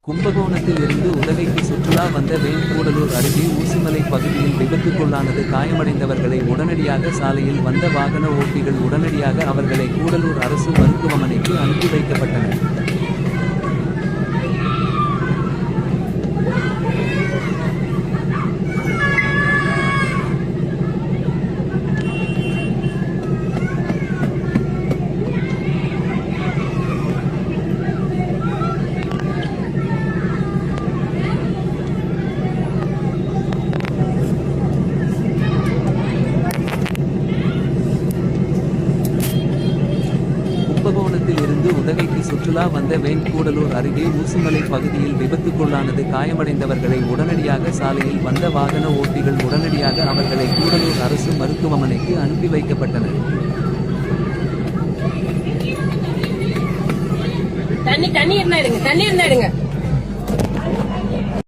கும்பகோணத்தில் இருந்து உதகைக்கு சுற்றுலா வந்த வேன் கூடலூர் அருகே ஊசிமலை பகுதியில் விபத்துக்குள்ளானது. காயமடைந்தவர்களை உடனடியாக சாலையில் வந்த வாகன ஓட்டிகள் உடனடியாக அவர்களை கூடலூர் அரசு மருத்துவமனைக்கு அனுப்பி வைக்கப்பட்டனர். கும்பகோணத்தில் இருந்து உதகைக்கு சுற்றுலா வந்த வேன் கூடலூர் அருகே ஊசிமலை பகுதியில் விபத்துக்குள்ளானது. காயமடைந்தவர்களை உடனடியாக சாலையில் வந்த வாகன ஓட்டிகள் உடனடியாக அவர்களை கூடலூர் அரசு மருத்துவமனைக்கு அனுப்பி வைக்கப்பட்டனர். தண்ணி இருந்தா எடுங்க.